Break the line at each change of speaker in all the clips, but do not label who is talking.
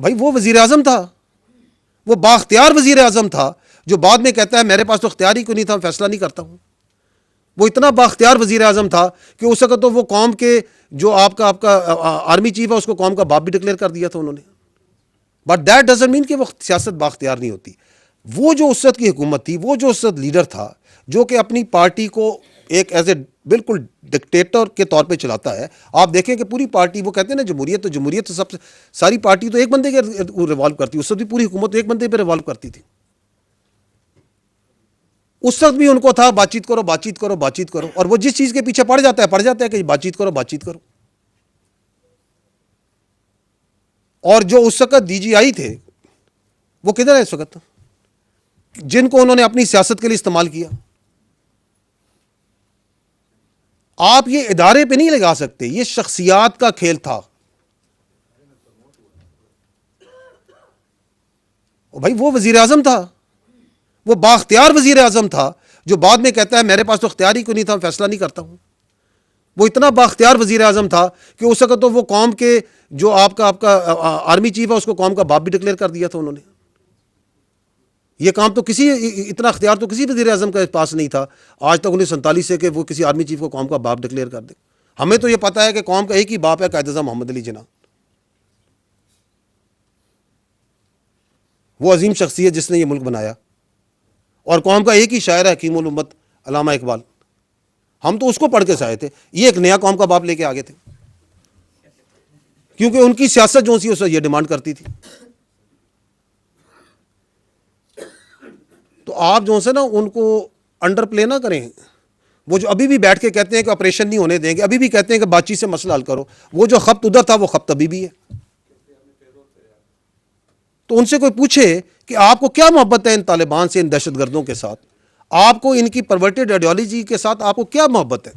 بھائی وہ وزیر اعظم تھا، وہ بااختیار وزیر اعظم تھا جو بعد میں کہتا ہے میرے پاس تو اختیار ہی کوئی نہیں تھا، فیصلہ نہیں کرتا ہوں۔ وہ اتنا بااختیار وزیر اعظم تھا کہ اس وقت تو وہ قوم کے جو آپ کا آرمی چیف ہے اس کو قوم کا باپ بھی ڈکلیئر کر دیا تھا انہوں نے۔ بٹ دیٹ ڈزنٹ مین کہ وہ سیاست بااختیار نہیں ہوتی۔ وہ جو اس وقت کی حکومت تھی، وہ جو اس وقت لیڈر تھا جو کہ اپنی پارٹی کو ایک ایز اے بالکل ڈکٹیٹر کے طور پہ چلاتا ہے، آپ دیکھیں کہ پوری پارٹی، وہ کہتے ہیں نا جمہوریت تو سب سے ساری پارٹی تو ایک بندے کے ریوالو کرتی، اس وقت بھی پوری حکومت ایک بندے پہ ریوالو کرتی تھی۔ اس وقت بھی ان کو تھا بات چیت کرو بات چیت کرو بات چیت کرو، اور وہ جس چیز کے پیچھے پڑ جاتا ہے کہ بات چیت کرو بات چیت کرو۔ اور جو اس وقت ڈی جی آئی تھے وہ کدھر ہے اس وقت، جن کو انہوں نے اپنی سیاست کے لیے استعمال کیا؟ آپ یہ ادارے پہ نہیں لگا سکتے، یہ شخصیات کا کھیل تھا۔ بھائی وہ وزیر اعظم تھا، وہ بااختیار وزیر اعظم تھا جو بعد میں کہتا ہے میرے پاس تو اختیار ہی کوئی نہیں تھا، فیصلہ نہیں کرتا ہوں۔ وہ اتنا بااختیار وزیر اعظم تھا کہ اس وقت تو وہ قوم کے جو آپ کا آرمی چیف ہے اس کو قوم کا باپ بھی ڈکلیئر کر دیا تھا انہوں نے۔ یہ کام تو اتنا اختیار تو کسی وزیر اعظم کے پاس نہیں تھا آج تک 1947 سے کہ وہ کسی آرمی چیف کو قوم کا باپ ڈکلیئر کر دے۔ ہمیں تو یہ پتہ ہے کہ قوم کا ایک ہی باپ ہے، قائد اعظم محمد علی جناح، وہ عظیم شخصیت جس نے یہ ملک بنایا، اور قوم کا ایک ہی شاعر ہے حکیم الامت علامہ اقبال۔ ہم تو اس کو پڑھ کے سے آئے تھے، یہ ایک نیا قوم کا باپ لے کے آگے تھے، کیونکہ ان کی سیاست جو سی اس وقت یہ ڈیمانڈ کرتی تھی۔ تو آپ جو سے نا ان کو انڈر پلے نہ کریں۔ وہ جو ابھی بھی بیٹھ کے کہتے ہیں کہ آپریشن نہیں ہونے دیں گے، ابھی بھی کہتے ہیں کہ بات چیت سے مسئلہ حل کرو، وہ جو خبط ادھر تھا وہ خبط ابھی بھی ہے۔ تو ان سے کوئی پوچھے کہ آپ کو کیا محبت ہے ان طالبان سے، ان دہشت گردوں کے ساتھ، آپ کو ان کی پرورٹڈ آئیڈیالوجی کے ساتھ آپ کو کیا محبت ہے؟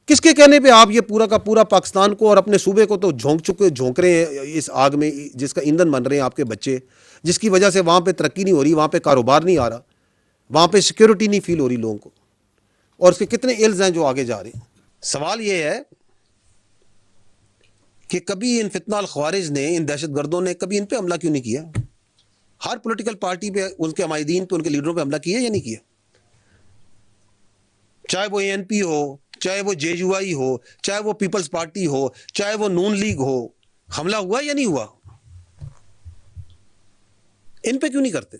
کس کے کہنے پہ آپ یہ پورا کا پورا پاکستان کو اور اپنے صوبے کو تو جھونک رہے ہیں اس آگ میں، جس کا ایندھن بن رہے ہیں آپ کے بچے، جس کی وجہ سے وہاں پہ ترقی نہیں ہو رہی، وہاں پہ کاروبار نہیں آ رہا، وہاں پہ سیکیورٹی نہیں فیل ہو رہی لوگوں کو، اور اس کے کتنے ایلز ہیں جو آگے جا رہے ہیں۔ سوال یہ ہے کہ کبھی ان فتنہ الخوارج نے، ان دہشت گردوں نے کبھی ان پہ حملہ کیوں نہیں کیا؟ ہر پولیٹیکل پارٹی پہ، ان کے عمائدین پہ، ان کے لیڈروں پہ حملہ کیا یا نہیں کیا؟ چاہے وہ اے این پی ہو، چاہے وہ جے یو آئی ہو، چاہے وہ پیپلز پارٹی ہو، چاہے وہ نون لیگ ہو، حملہ ہوا یا نہیں ہوا؟ ان پہ کیوں نہیں کرتے؟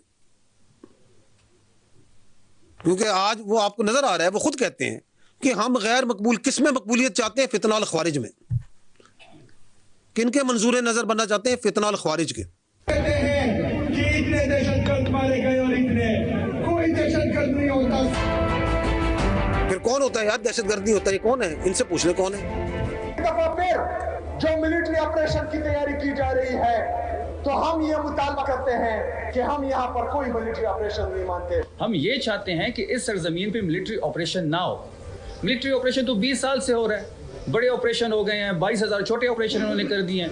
کیونکہ آج وہ آپ کو نظر آ رہا ہے، وہ خود کہتے ہیں کہ ہم غیر مقبول، کس میں مقبولیت چاہتے ہیں؟ فتنہ الخوارج میں۔ کن کے منظور نظر بننا چاہتے ہیں؟ فتنہ الخوارج کے۔
کہتے ہیں کہ اتنے دہشت گرد مارے گئے اور اتنے، کوئی دہشت گرد نہیں ہوتا۔
پھر کون ہوتا ہے یار دہشت گرد نہیں ہوتا؟ یہ کون ہے؟ ان سے پوچھ لیں کون ہے۔
ایک دفعہ پھر جو ملٹری آپریشن کی تیاری کی جا رہی ہے، تو ہم یہ مطالبہ کرتے ہیں کہ ہم یہاں پر کوئی ملٹری آپریشن نہیں مانتے۔
ہم یہ چاہتے ہیں کہ اس سرزمین پہ ملٹری آپریشن نہ ہو۔ ملٹری آپریشن تو 20 سال سے ہو رہا ہے، بڑے آپریشن ہو گئے ہیں، 22,000 چھوٹے آپریشن انہوں نے کر دیے ہیں۔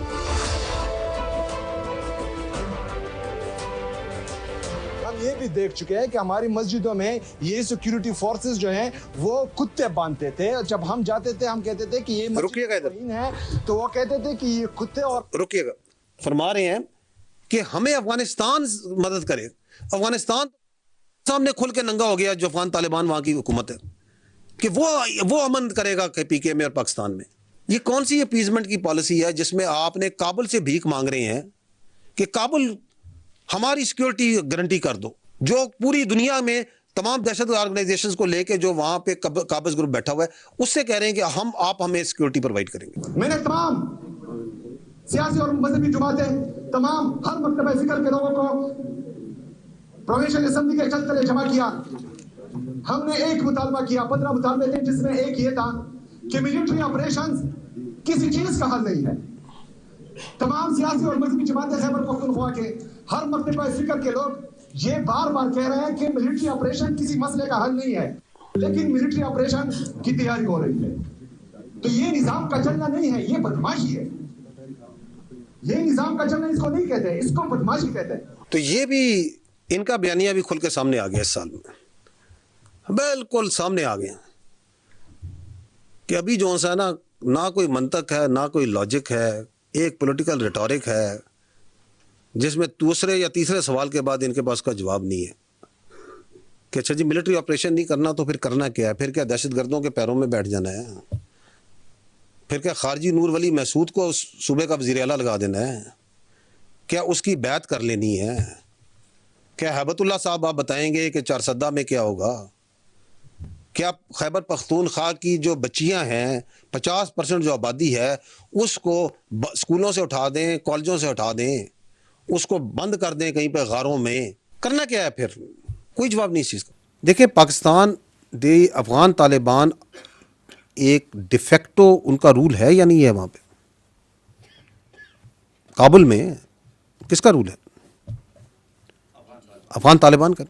ہم یہ بھی دیکھ چکے ہیں کہ ہماری مسجدوں میں یہ سیکیورٹی فورسز جو ہیں وہ کتے باندھتے تھے، جب ہم جاتے تھے ہم کہتے تھے کہ یہ
رکیے گا ادھر،
ہے، تو وہ کہتے تھے کہ یہ کتے، اور
رکیے گا، فرما رہے ہیں کہ ہمیں افغانستان مدد کرے۔ افغانستان سامنے کھل کے ننگا ہو گیا جو افغان طالبان وہاں کی حکومت ہے، کہ وہ امن کرے گا کہ پی کے میں اور پاکستان میں۔ یہ کون سی اپیزمنٹ کی پالیسی ہے جس میں آپ نے کابل سے بھیک مانگ رہے ہیں کہ کابل ہماری سیکیورٹی گارنٹی کر دو، جو پوری دنیا میں تمام دہشت آرگنائزیشنز کو لے کے جو وہاں پہ قابض گروپ بیٹھا ہوا ہے اس سے کہہ رہے ہیں کہ آپ ہمیں سیکیورٹی پرووائڈ کریں گے۔
میں نے تمام سیاسی اور مذہبی جماعتیں، تمام ہر مکتبہ فکر کے لوگوں کو پروونشل اسمبلی کے چل تلے جمع کیا۔ ہم نے ایک مطالبہ کیا، 15 مطالبے تھے، جس میں ایک یہ تھا کہ ملٹری آپریشنز کسی چیز کا حل نہیں ہے۔ تمام سیاسی اور مذہبی جماعتیں خیبر پختونخوا کے ہر مکتبہ فکر کے لوگ یہ بار بار کہہ رہے ہیں کہ ملٹری آپریشن کسی مسئلے کا حل نہیں ہے، لیکن ملٹری آپریشن کی تیاری ہو رہی ہے۔ تو یہ نظام کا چلنا نہیں ہے، یہ بدماشی ہے۔ یہ نظام کا چلنا اس کو نہیں کہتے، اس کو بدماشی کہتے ہیں۔
تو یہ بھی ان کا بیانیہ بھی کھل کے سامنے آ گیا اس سال میں، بالکل سامنے آ گیا کہ ابھی جو سا نا، نہ کوئی منطق ہے، نہ کوئی لاجک ہے، ایک پولیٹیکل ریٹورک ہے جس میں دوسرے یا تیسرے سوال کے بعد ان کے پاس کا جواب نہیں ہے کہ اچھا جی ملٹری آپریشن نہیں کرنا تو پھر کرنا کیا ہے؟ پھر کیا دہشت گردوں کے پیروں میں بیٹھ جانا ہے؟ پھر کیا خارجی نور ولی محسود کو صوبے کا وزیر اعلیٰ لگا دینا ہے؟ کیا اس کی بیعت کر لینی ہے؟ کیا ہیبت اللہ صاحب آپ بتائیں گے کہ چارسدہ میں کیا ہوگا؟ کیا خیبر پختونخوا کی جو بچیاں ہیں 50% جو آبادی ہے اس کو اسکولوں سے اٹھا دیں، کالجوں سے اٹھا دیں، اس کو بند کر دیں کہیں پہ غاروں میں؟ کرنا کیا ہے پھر؟ کوئی جواب نہیں اس چیز کا۔ دیکھیں پاکستان افغان طالبان ایک ڈیفیکٹو ان کا رول ہے یا نہیں ہے؟ وہاں پہ کابل میں کس کا رول ہے؟ افغان طالبان کا۔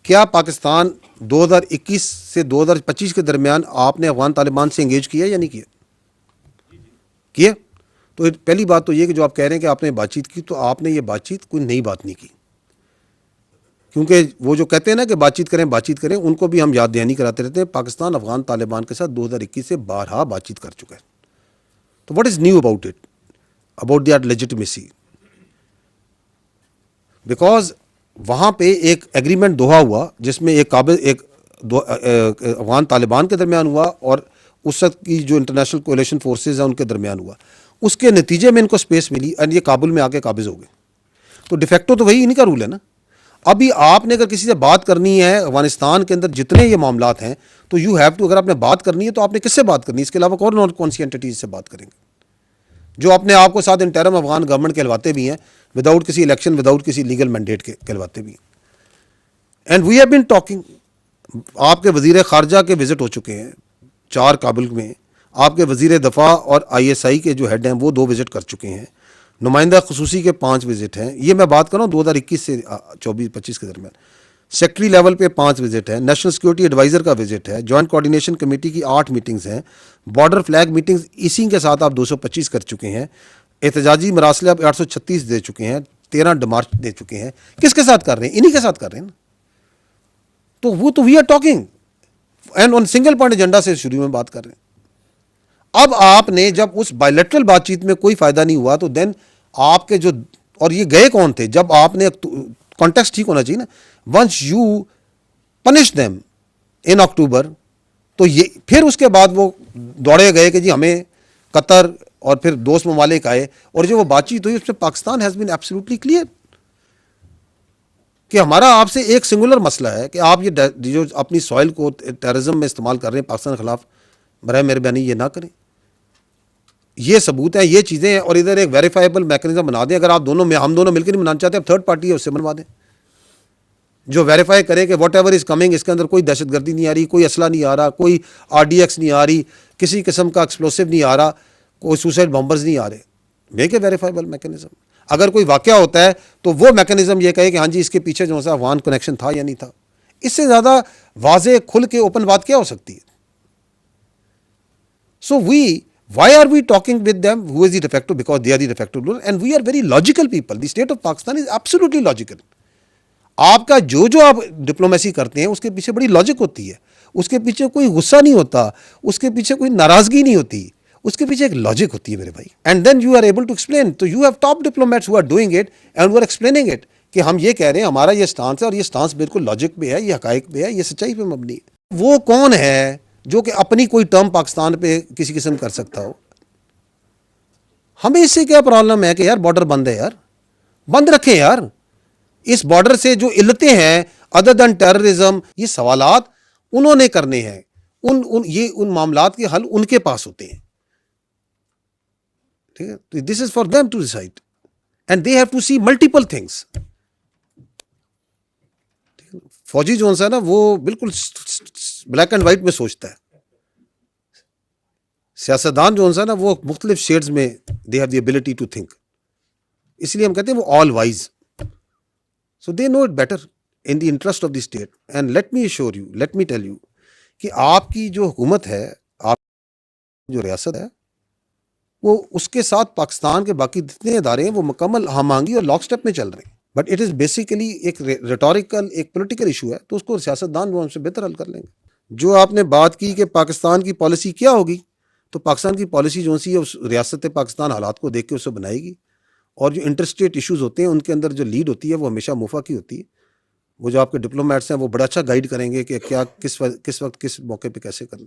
کیا پاکستان 2021 سے 2025 کے درمیان آپ نے افغان طالبان سے انگیج کیا یا نہیں کیا؟ تو پہلی بات تو یہ کہ جو آپ کہہ رہے ہیں کہ آپ نے بات چیت کی، تو آپ نے یہ بات چیت کوئی نئی بات نہیں کی، کیونکہ وہ جو کہتے ہیں نا کہ بات چیت کریں ان کو بھی ہم یاد دہانی کراتے رہتے ہیں۔ پاکستان افغان طالبان کے ساتھ 2021 سے بارہا بات چیت کر چکا ہے۔ تو what is new about it, about that legitimacy? Because وہاں پہ ایک ایگریمنٹ دوحہ ہوا جس میں ایک افغان طالبان کے درمیان ہوا اور اس وقت کی جو انٹرنیشنل کولیشن فورسز ہیں ان کے درمیان ہوا، اس کے نتیجے میں ان کو سپیس ملی اور یہ کابل میں آ کے قابض ہو گئے۔ تو ڈیفیکٹو تو وہی انہی کا رول ہے نا۔ ابھی آپ نے اگر کسی سے بات کرنی ہے افغانستان کے اندر جتنے یہ معاملات ہیں تو یو ہیو ٹو، اگر آپ نے بات کرنی ہے تو آپ نے کس سے بات کرنی ہے؟ اس کے علاوہ کون سی اینٹیز سے بات کریں گے جو اپنے آپ کو ساتھ انٹرم افغان گورنمنٹ کہلواتے بھی ہیں، وداؤٹ کسی الیکشن، وداؤٹ کسی لیگل مینڈیٹ کے کہلواتے بھی ہیں۔ And we have been talking, آپ کے وزیر خارجہ کے وزٹ ہو چکے ہیں 4 کابل میں، آپ کے وزیر دفاع اور ISI کے جو ہیڈ ہیں وہ 2 وزٹ کر چکے ہیں، نمائندہ خصوصی کے 5 وزٹ ہیں۔ یہ میں بات کر رہا ہوں 2021 سے 24-25 کے درمیان۔ سیکٹری لیول پہ 5 وزٹ ہیں، نیشنل سیکورٹی ایڈوائزر کا وزٹ ہے، جوائنٹ کوارڈینیشن کمیٹی کی 8 میٹنگز ہیں، بارڈر فلیگ میٹنگز اسی کے ساتھ آپ 225 کر چکے ہیں، احتجاجی مراسلے آپ 836 دے چکے ہیں، 13 ڈمارچ دے چکے ہیں۔ کس کے ساتھ کر رہے ہیں؟ انہی کے ساتھ کر رہے ہیں نا۔ تو وہ تو we are talking and on single point agenda سے شروع میں بات کر رہے ہیں۔ اب آپ نے جب اس بائیلیٹرل بات چیت میں کوئی فائدہ نہیں ہوا تو دین آپ کے جو، اور یہ گئے کون تھے؟ جب آپ نے کانٹیکسٹ ٹھیک ہونا چاہیے نا، once you punish them in October, تو یہ پھر اس کے بعد وہ دوڑے گئے کہ جی ہمیں قطر اور پھر دوست ممالک آئے، اور جو وہ بات چیت ہوئی اس میں Pakistan has been absolutely clear کہ ہمارا آپ سے ایک سنگولر مسئلہ ہے کہ آپ یہ جو اپنی سوائل کو ٹیررزم میں استعمال کر رہے ہیں پاکستان کے خلاف، برائے مہربانی یہ نہ کریں۔ یہ ثبوت ہیں، یہ چیزیں ہیں، اور ادھر ایک ویریفائیبل میکنزم بنا دیں۔ اگر آپ ہم دونوں مل کے نہیں بنانا چاہتے، اب تھرڈ پارٹی ہے اس سے بنوا دیں جو ویریفائی کرے کہ واٹ ایور از کمنگ، اس کے اندر کوئی دہشت گردی نہیں آ رہی، کوئی اسلحہ نہیں آ رہا، کوئی RDX نہیں آ رہی، کسی قسم کا ایکسپلوسو نہیں آ رہا، کوئی سوسائڈ بمبرز نہیں آ رہے۔ Make a verifiable mechanism. اگر کوئی واقعہ ہوتا ہے تو وہ میکنزم یہ کہے کہ ہاں جی اس کے پیچھے جو ہے افغان کنیکشن تھا یا نہیں تھا۔ اس سے زیادہ واضح کھل کے اوپن بات کیا ہو سکتی ہے؟ سو why are we talking with them? Who is the de facto? Because they are the de facto ruler and we are very logical people. The state of Pakistan is absolutely logical. آپ کا جو آپ diplomacy کرتے ہیں اس کے پیچھے بڑی logic ہوتی ہے، اس کے پیچھے کوئی غصہ نہیں ہوتا، اس کے پیچھے کوئی ناراضگی نہیں ہوتی، اس کے پیچھے ایک لاجک ہوتی ہے میرے بھائی۔ And then you are able to explain. تو you have top diplomats who are doing it and who are explaining it کہ ہم یہ کہہ رہے ہیں، ہمارا یہ سٹانس ہے اور یہ سٹانس بالکل لاجک پہ ہے، یہ حقائق پہ ہے، یہ سچائی پہ مبنی ہے۔ وہ کون ہے جو کہ اپنی کوئی ٹرم پاکستان پہ کسی قسم کر سکتا ہو؟ ہمیں اس سے کیا پرابلم ہے کہ یار بارڈر بند ہے، یار بند رکھیں یار۔ اس بارڈر سے جو علتیں ہیں ادر دین ٹیررزم، یہ سوالات انہوں نے کرنے ہیں، ان معاملات کے حل ان کے پاس ہوتے ہیں، ٹھیک ہے؟ This is for them to decide and they have to see multiple things. فوجی جو ہے نا وہ بالکل بلیک اینڈ وائٹ میں سوچتا ہے، سیاستدان جو ہے نا وہ مختلف شیڈز میں they have the ability to think, اس لیے ہم کہتے ہیں وہ all wise. So they know it better in the interest of the state. And let me assure you, let me tell you کہ آپ کی جو حکومت ہے، آپ جو ریاست ہے، وہ اس کے ساتھ پاکستان کے باقی جتنے ادارے ہیں وہ مکمل ہم آہنگی اور لاک سٹیپ میں چل رہے ہیں۔ بٹ اٹ از بیسیکلی ایک ریٹوریکل، ایک پولیٹیکل ایشو ہے، تو اس کو سیاستدان وہ ہم سے بہتر حل کر لیں گے۔ جو آپ نے بات کی کہ پاکستان کی پالیسی کیا ہوگی، تو پاکستان کی پالیسی جو سی ہے اس ریاست پاکستان حالات کو دیکھ کے اسے بنائے گی، اور جو انٹرسٹیٹ ایشوز ہوتے ہیں ان کے اندر جو لیڈ ہوتی ہے وہ ہمیشہ موفا کی ہوتی ہے. وہ جو آپ کے ڈپلومیٹس ہیں وہ بڑا اچھا گائیڈ کریں گے کہ کیا کس وقت کس موقع پہ کیسے کرنا.